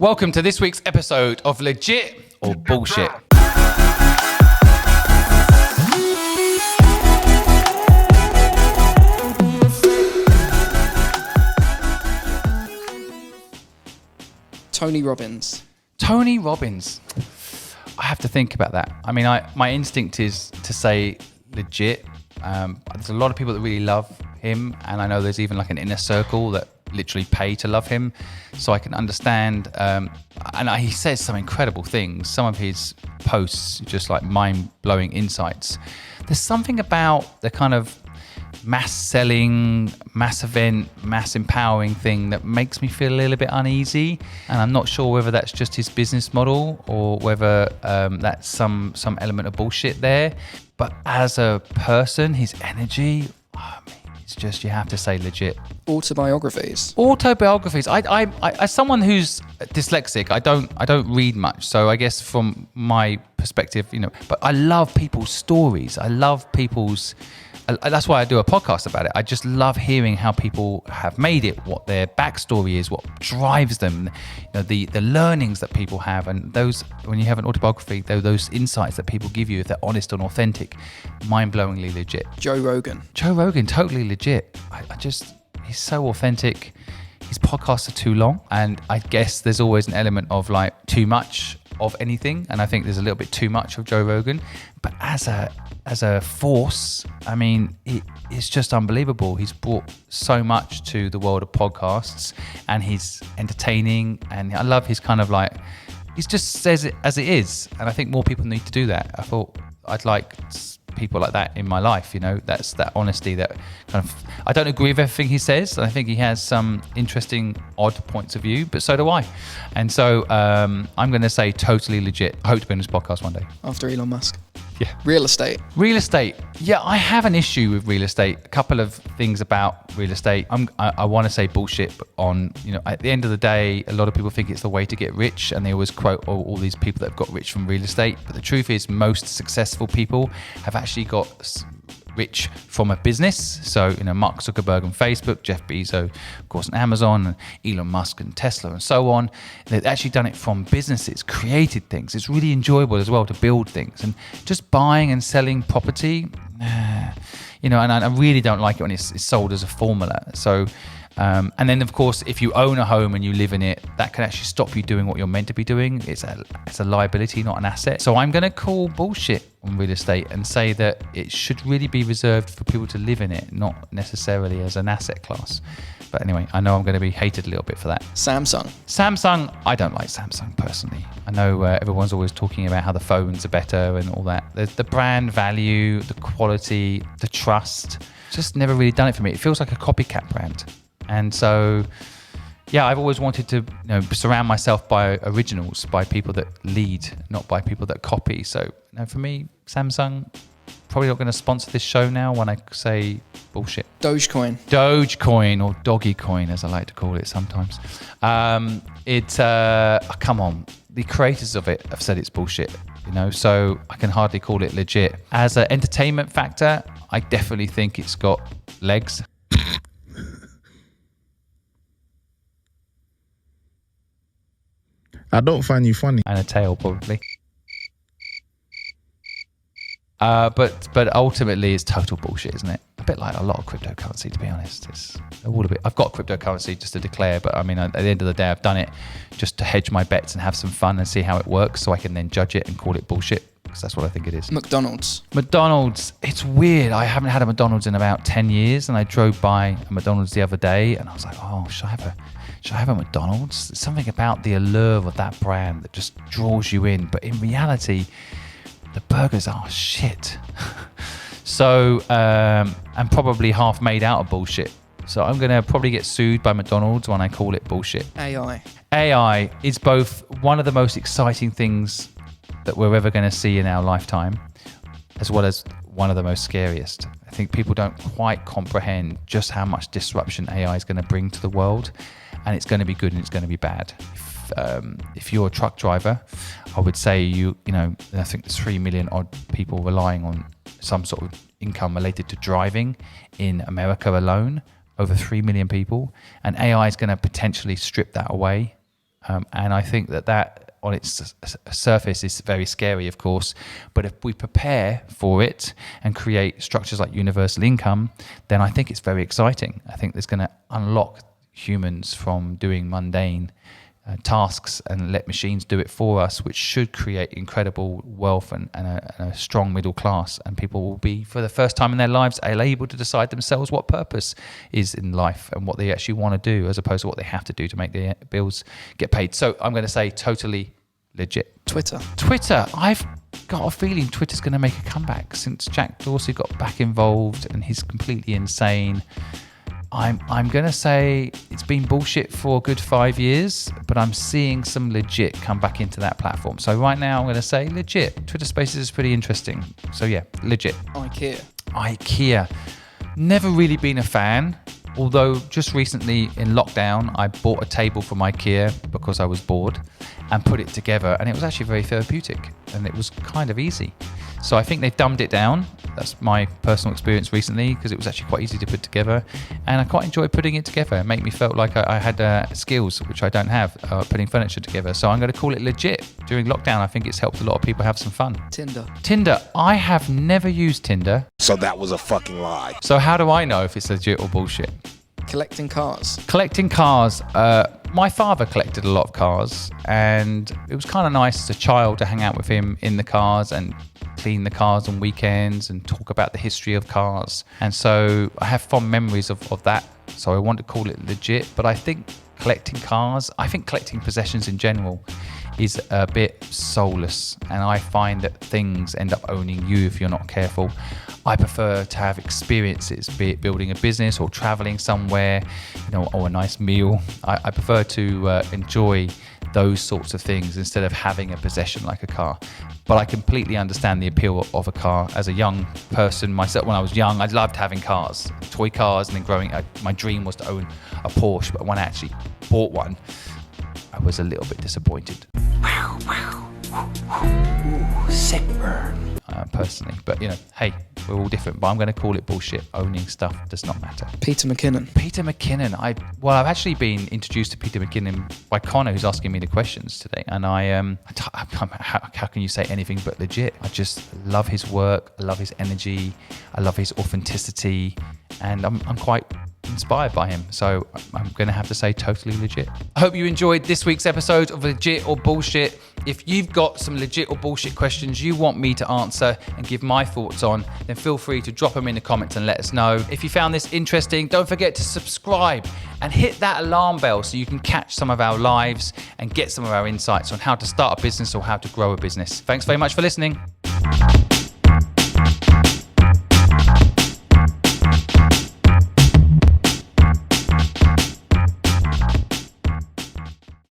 Welcome to this week's episode of Legit or Bullshit. Tony Robbins. Tony Robbins. I have to think about that. I mean, my instinct is to say legit. There's a lot of people that really love him, and I know there's even like an inner circle that literally pay to love him, so I can understand. He says some incredible things. Some of his posts, just like mind-blowing insights. There's something about the kind of mass selling, mass event, mass empowering thing that makes me feel a little bit uneasy, and I'm not sure whether that's just his business model or whether that's some element of bullshit there. But as a person, his energy, it's just, you have to say legit. Autobiographies. I as someone who's dyslexic, I don't read much, so I guess from my perspective, but I love people's stories. I love people's. That's why I do a podcast about it. I just love hearing how people have made it, what their backstory is, what drives them, the learnings that people have, and those, when you have an autobiography, those insights that people give you, if they're honest and authentic, mind-blowingly legit. Joe Rogan, totally legit. He's so authentic. His podcasts are too long, and I guess there's always an element of like too much of anything, and I think there's a little bit too much of Joe Rogan. But as a force, I mean, it's just unbelievable. He's brought so much to the world of podcasts, and he's entertaining, and I love his kind of like, he just says it as it is, and I think more people need to do that. I thought I'd like people like that in my life, that's that honesty, that kind of, I don't agree with everything he says, and I think he has some interesting odd points of view, but so do I, and so I'm going to say totally legit. I hope to be on this podcast one day. After Elon Musk. Yeah. Real estate. Yeah, I have an issue with real estate. A couple of things about real estate. I want to say bullshit, but at the end of the day, a lot of people think it's the way to get rich, and they always quote all these people that have got rich from real estate. But the truth is, most successful people have actually got rich from a business. So, Mark Zuckerberg and Facebook, Jeff Bezos, of course, and Amazon, and Elon Musk and Tesla and so on. They've actually done it from businesses, created things. It's really enjoyable as well to build things. And just buying and selling property, and I really don't like it when it's sold as a formula. So, and then of course, if you own a home and you live in it, that can actually stop you doing what you're meant to be doing. It's a liability, not an asset. So I'm going to call bullshit on real estate and say that it should really be reserved for people to live in it, not necessarily as an asset class. But anyway, I know I'm going to be hated a little bit for that. Samsung. I don't like Samsung personally. I know everyone's always talking about how the phones are better and all that. The brand value, the quality, the trust, just never really done it for me. It feels like a copycat brand. And so, yeah, I've always wanted to surround myself by originals, by people that lead, not by people that copy. So, for me, Samsung, probably not going to sponsor this show now when I say bullshit. Dogecoin or Dogecoin, as I like to call it sometimes. Come on, the creators of it have said it's bullshit, so I can hardly call it legit. As an entertainment factor, I definitely think it's got legs. I don't find you funny. And a tail, probably. But ultimately, it's total bullshit, isn't it? A bit like a lot of cryptocurrency, to be honest. It's all a bit. I've got cryptocurrency just to declare, but I mean, at the end of the day, I've done it just to hedge my bets and have some fun and see how it works, so I can then judge it and call it bullshit, because that's what I think it is. McDonald's. It's weird. I haven't had a McDonald's in about 10 years, and I drove by a McDonald's the other day, and I was like, oh, should I have a McDonald's? There's something about the allure of that brand that just draws you in. But in reality, the burgers are shit. So, and probably half made out of bullshit. So I'm going to probably get sued by McDonald's when I call it bullshit. AI is both one of the most exciting things that we're ever going to see in our lifetime, as well as one of the most scariest. I think people don't quite comprehend just how much disruption AI is going to bring to the world. And it's going to be good and it's going to be bad. If you're a truck driver, I would say I think there's 3 million odd people relying on some sort of income related to driving in America alone, over 3 million people. And AI is going to potentially strip that away. And I think that on its surface is very scary, of course. But if we prepare for it and create structures like universal income, then I think it's very exciting. I think it's going to unlock humans from doing mundane tasks and let machines do it for us, which should create incredible wealth and a strong middle class. And people will be, for the first time in their lives, able to decide themselves what purpose is in life and what they actually want to do, as opposed to what they have to do to make their bills get paid. So I'm going to say totally legit. Twitter. I've got a feeling Twitter's going to make a comeback since Jack Dorsey got back involved and he's completely insane. I'm going to say it's been bullshit for a good 5 years, but I'm seeing some legit come back into that platform. So right now I'm going to say legit. Twitter Spaces is pretty interesting. So yeah, legit. IKEA. Never really been a fan. Although just recently in lockdown, I bought a table from IKEA because I was bored and put it together. And it was actually very therapeutic and it was kind of easy. So I think they've dumbed it down. That's my personal experience recently, because it was actually quite easy to put together. And I quite enjoyed putting it together. It made me feel like I had skills, which I don't have, putting furniture together. So I'm going to call it legit. During lockdown, I think it's helped a lot of people have some fun. Tinder. I have never used Tinder. So that was a fucking lie. So how do I know if it's legit or bullshit? Collecting cars. My father collected a lot of cars, and it was kind of nice as a child to hang out with him in the cars and clean the cars on weekends and talk about the history of cars. And so I have fond memories of that. So I want to call it legit, but I think collecting possessions in general is a bit soulless, and I find that things end up owning you if you're not careful. I prefer to have experiences, be it building a business or traveling somewhere, or a nice meal. I prefer to enjoy those sorts of things instead of having a possession like a car. But I completely understand the appeal of a car. As a young person myself, when I was young, I loved having cars, toy cars, and then growing up, my dream was to own a Porsche. But when I actually bought one, I was a little bit disappointed. Ooh, sick burn. Personally, but hey, we're all different. But I'm going to call it bullshit. Owning stuff does not matter. Peter McKinnon. I've actually been introduced to Peter McKinnon by Connor, who's asking me the questions today, and how can you say anything but legit? I just love his work. I love his energy. I love his authenticity, and I'm quite inspired by him. So I'm going to have to say totally legit. I hope you enjoyed this week's episode of Legit or Bullshit. If you've got some legit or bullshit questions you want me to answer and give my thoughts on, then feel free to drop them in the comments and let us know. If you found this interesting, don't forget to subscribe and hit that alarm bell so you can catch some of our lives and get some of our insights on how to start a business or how to grow a business. Thanks very much for listening.